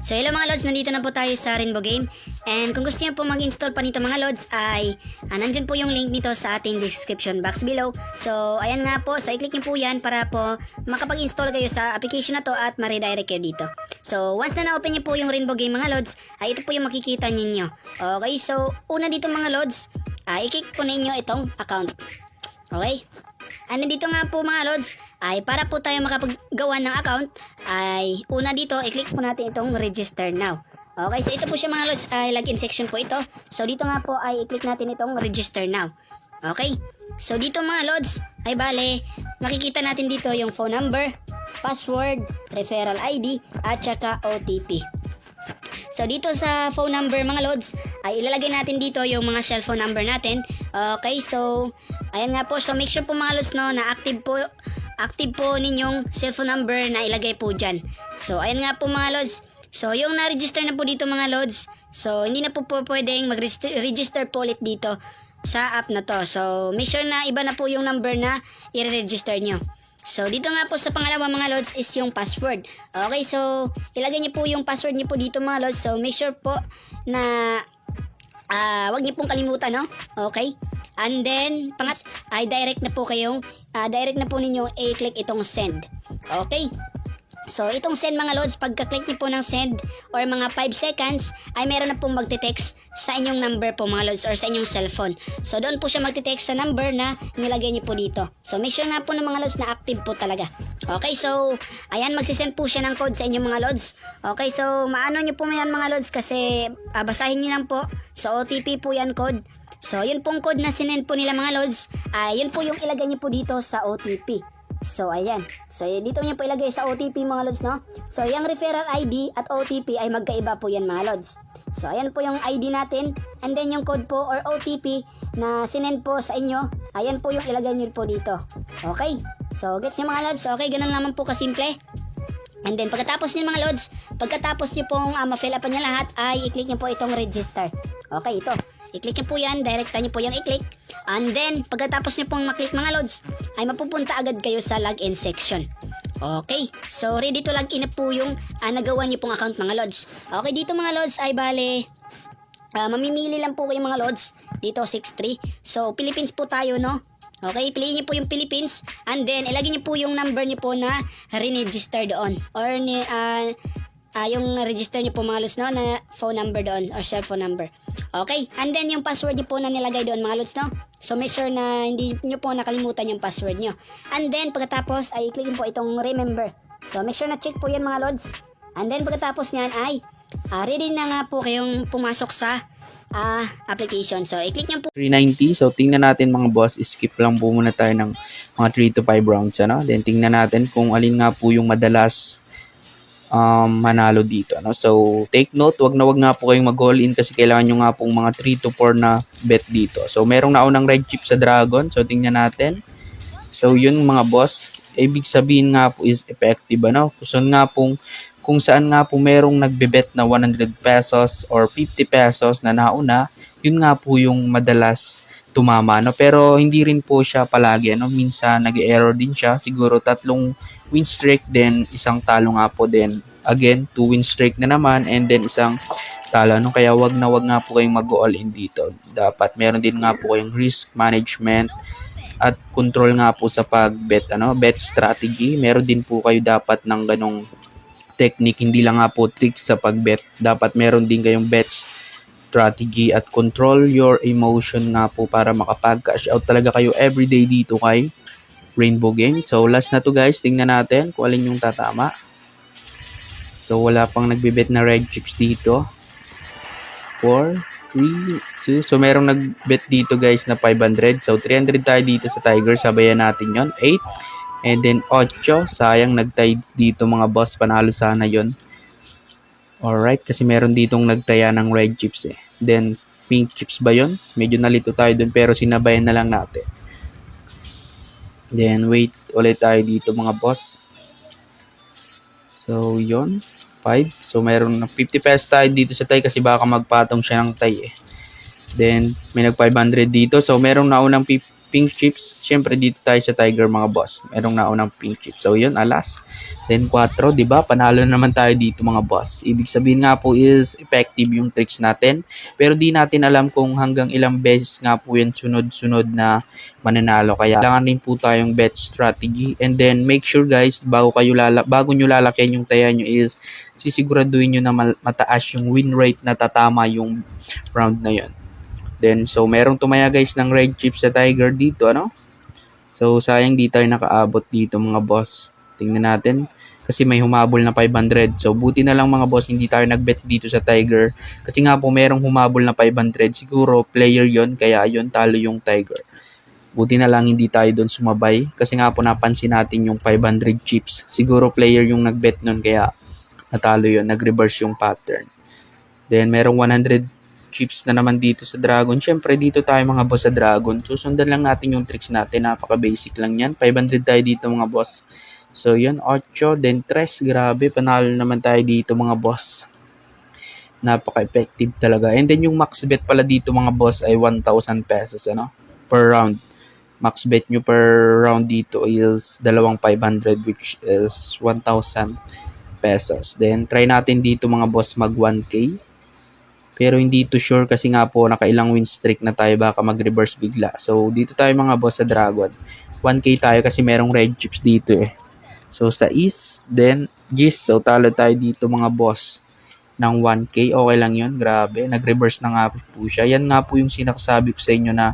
So hello mga lods, nandito na po tayo sa Rainbow Game. And kung gusto niyo po mag-install pa nito mga lods ay nandyan po yung link nito sa ating description box below. So ayan nga po, so i-click niyo po yan para po makapag-install kayo sa application na to at ma-redirect kayo dito. So once na na-open niyo po yung Rainbow Game mga lods, ay ito po yung makikita ninyo. Okay, so una dito mga lods, i-click po ninyo itong account. Okay? Dito nga po mga lods, ay para po tayo makapaggawa ng account, ay una dito, i-click po natin itong register now. Okay, so ito po siya mga lods, ay login section po ito. So dito nga po ay i-click natin itong register now. Okay, so dito mga lods, ay bale, makikita natin dito yung phone number, password, referral ID, at saka OTP. So dito sa phone number mga lods, ay ilalagay natin dito yung mga cellphone number natin. Okay, so ayan nga po, so make sure po mga lods no, na active po ninyong cellphone number na ilagay po dyan. So ayan nga po mga lods, so yung na-register na po dito mga lods, so hindi na po pwedeng mag-register po ulit dito sa app na to. So make sure na iba na po yung number na i-register nyo. So dito nga po sa pangalawa mga lods is yung password. Okay, so ilagay niyo po yung password niyo po dito mga lods. So make sure po na wag niyo pong kalimutan, no? Okay? And then ay direct na po ninyo i-click itong send. Okay? So itong send mga lods, pagka-click niyo po ng send or mga 5 seconds ay meron na pong magte-text sa inyong number po mga lods or sa inyong cellphone. So doon po siya magte-text sa number na nilagay niyo po dito. So make sure nga po ng mga lods na active po talaga. Okay, so ayan, magsisend po siya ng code sa inyong mga lods. Okay, so maano niyo po yan mga lods kasi basahin niyo lang po. So OTP po yan code. So yun pong code na sinend po nila mga lods, yun po yung ilagay niyo po dito sa OTP. So ayan, so dito niyo po ilagay sa OTP mga lods, no? So yung referral ID at OTP ay magkaiba po yan mga lods. So ayan po yung ID natin, and then yung code po or OTP na sinend po sa inyo, ayan po yung ilagay niyo po dito. Okay, so gets niyo mga lods. Okay, ganun naman po kasimple. And then pagkatapos niyo mga lods, pagkatapos niyo pong ma-fill up niya lahat, ay i-click niyo po itong register. Okay, ito, i-click niyo po yan, direkta niyo po yung i-click. And then, pagkatapos niyo pong maklik mga lods, ay mapupunta agad kayo sa login section. Okay, so ready to log in na po yung nagawa niyo pong account mga lods. Okay, dito mga lods ay bale, mamimili lang po kayo mga lods. Dito 63. So, Philippines po tayo, no? Okay, piliin niyo po yung Philippines. And then, ilagay niyo po yung number niyo po na re-register doon. Or yung register niyo po mga lods, no? Na phone number doon or cellphone number. Okay, and then yung password niyo po na nilagay doon mga lods, no? So make sure na hindi niyo po nakalimutan yung password niyo. And then pagkatapos ay i-click po itong remember. So make sure na check po yan mga lods. And then pagkatapos niyan ay ready na nga po kayong pumasok sa application. So i-click niyo po 390. So tingnan natin mga boss, skip lang po muna tayo ng mga 3 to 5 rounds, ano? Then tingnan natin kung alin nga po yung madalas manalo dito, no? So take note, wag nga po kayong mag-all in kasi kailangan nyo nga pong mga 3 to 4 na bet dito. So merong naunang red chip sa dragon, so tingnan natin. So yun mga boss, ibig sabihin nga po is effective, ano? Kung saan nga po merong nagbe-bet na 100 pesos or 50 pesos na nauna, yun nga po yung madalas tumama, no? Pero hindi rin po siya palagi, ano? Minsan nag-error din siya, siguro 3 win streak, then isang talo nga po, then again 2 win streak na naman, and then isang talo, no? Kaya wag nga po kayong mag-all in dito. Dapat meron din nga po kayong risk management at control nga po sa pag-bet, ano? Bet strategy. Meron din po kayo dapat ng ganong technique, hindi lang nga po tricks sa pag-bet. Dapat meron din kayong bets strategy at control your emotion nga po para makapag-cash out talaga kayo everyday dito kay Rainbow Game. So last na to guys, tingnan natin kung alin yung tatama. So wala pang nagbibet na red chips dito. 4, 3, 2. So merong nagbet dito guys na 500. So 300 tayo dito sa Tiger, sabayan natin yon. 8 and then 8. Sayang nagtay dito mga boss, panalo sana yon. Alright, kasi meron ditong nagtaya ng red chips eh. Then pink chips ba yon? Medyo nalito tayo dun pero sinabayan na lang natin. Then, wait ulit tayo dito mga boss. So, yon 5. So, mayroon na 50 pesos tayo dito sa tay kasi baka magpatong siya ng tay eh. Then, may nag 500 dito. So, merong naunang pink chips, syempre dito tayo sa Tiger mga boss. Merong naunang pink chips. So yun, alas. Then 4, di ba? Panalo na naman tayo dito mga boss. Ibig sabihin nga po is effective yung tricks natin. Pero di natin alam kung hanggang ilang beses nga po yan sunod-sunod na mananalo. Kaya kailangan din po tayong bet strategy. And then make sure guys, bago nyo lalakyan yung taya nyo is sisiguraduhin nyo na mataas yung win rate na tatama yung round na yun. Then, so, merong tumaya guys ng red chips sa Tiger dito, ano? So, sayang di tayo nakaabot dito mga boss. Tingnan natin. Kasi may humabol na 500. So, buti na lang mga boss, hindi tayo nagbet dito sa Tiger. Kasi nga po, merong humabol na 500. Siguro, player yon kaya yun, talo yung Tiger. Buti na lang hindi tayo doon sumabay. Kasi nga po, napansin natin yung 500 chips. Siguro, player yung nagbet nun, kaya natalo yun. Nag-reverse yung pattern. Then, merong 100 chips na naman dito sa Dragon. Syempre, dito tayo mga boss sa Dragon. Susundan lang natin yung tricks natin. Napaka-basic lang yan. 500 tayo dito mga boss. So, yun. 8, then 3. Grabe, panalo naman tayo dito mga boss. Napaka-effective talaga. And then, yung max bet pala dito mga boss ay 1,000 pesos, ano? Per round. Max bet nyo per round dito is 2,500 which is 1,000 pesos. Then, try natin dito mga boss mag 1K. Pero hindi to sure kasi nga po nakailang win streak na tayo, baka mag-reverse bigla. So dito tayo mga boss sa Dragon. 1K tayo kasi merong red chips dito eh. So sa East, then Gis. So talo tayo dito mga boss ng 1K. Okay lang yun, grabe. Nag-reverse na nga po siya. Yan nga po yung sinasabi ko sa inyo na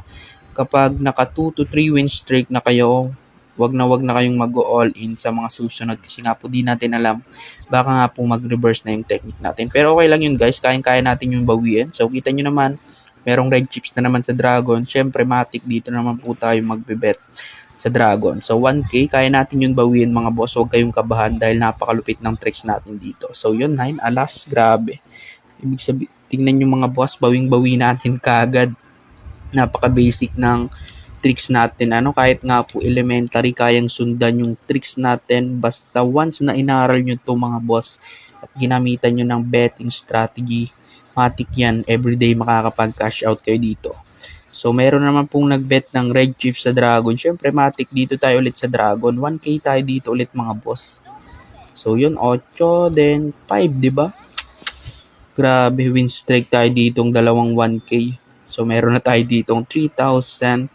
kapag naka 2 to 3 win streak na kayo, wag na kayong mag-all in sa mga susunod kasi nga po di natin alam, baka nga po mag-reverse na yung technique natin. Pero okay lang yun guys, kaya natin yung bawiin. So kita nyo naman, merong red chips na naman sa Dragon. Syempre matik dito naman po tayo magbe-bet sa Dragon. So 1K, kaya natin yung bawiin mga boss. Huwag kayong kabahan dahil napakalupit ng tricks natin dito. So yun, 9, alas, grabe. Ibig sabihin, tingnan nyo mga boss, bawing-bawi natin kagad. Napaka-basic ng tricks natin, ano, kahit nga po elementary, kayang sundan yung tricks natin basta once na inaral nyo to mga boss at ginamitan nyo ng betting strategy, matik yan, everyday makakapag cash out kayo dito. So meron naman pong nagbet ng red chips sa Dragon. Syempre matik dito tayo ulit sa Dragon. 1K tayo dito ulit mga boss. So yun, 8, then 5, diba? Grabe, win streak tayo ditong dalawang 1K. So meron na tayo ditong 3,932.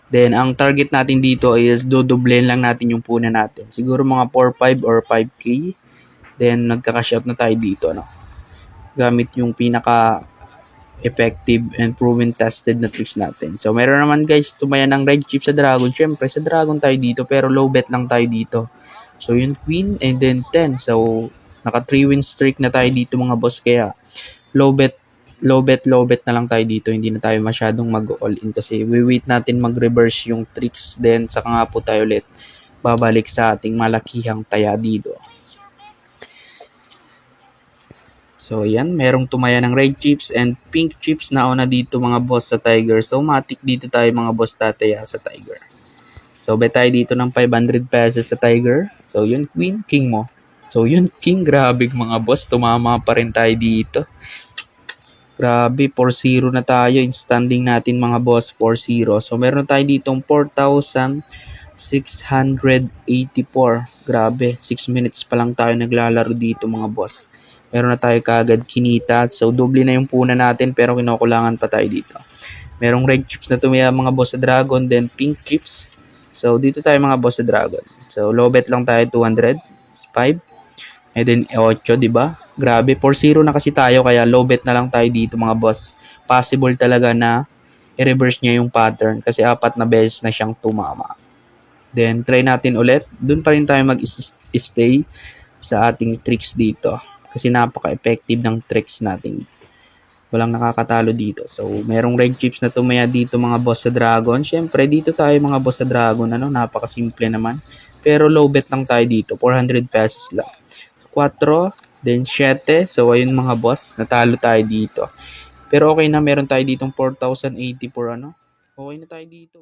Then, ang target natin dito is dodoblen lang natin yung punan natin. Siguro mga 4-5 or 5K. Then, nagka-cash out na tayo dito, no? Gamit yung pinaka-effective and proven tested na tricks natin. So, meron naman guys, tumaya ng red chip sa Dragon. Siyempre, sa Dragon tayo dito, pero low bet lang tayo dito. So, yun, Queen, and then 10. So, naka 3 win streak na tayo dito mga boss. Kaya, low bet na lang tayo dito. Hindi na tayo masyadong mag-all in kasi we-wait natin mag-reverse yung tricks. Then, saka nga po tayo ulit babalik sa ating malakihang taya dito. So, yan. Merong tumaya ng red chips and pink chips na una dito mga boss sa Tiger. So, matik dito tayo mga boss tataya sa Tiger. So, bet tayo dito ng 500 pesos sa Tiger. So, yun, Queen, King mo. So, yun, King, grabe mga boss. Tumama pa rin tayo dito. Grabe, 4-0 na tayo. In standing natin mga boss, 4-0. So, meron tayo ditong 4,684. Grabe, 6 minutes pa lang tayo naglalaro dito mga boss. Meron na tayo kagad kinita. So, doble na yung puna natin pero kinukulangan pa tayo dito. Merong red chips na tumaya mga boss sa Dragon, then pink chips. So, dito tayo mga boss sa Dragon. So, low bet lang tayo, 200. 5. And then, 8, diba? Grabe, 4-0 na kasi tayo, kaya low bet na lang tayo dito mga boss. Possible talaga na i-reverse niya yung pattern kasi 4 na beses na siyang tumama. Then, try natin ulit. Doon pa rin tayo mag-stay sa ating tricks dito. Kasi napaka-effective ng tricks natin. Walang nakakatalo dito. So, merong red chips na tumaya dito mga boss sa Dragon. Siyempre, dito tayo mga boss sa Dragon. Ano, napaka-simple naman. Pero low bet lang tayo dito. 400 pesos lang. 4, then 7. So, ayun mga boss. Natalo tayo dito. Pero okay na, meron tayo ditong 4,084, ano. Okay na tayo dito.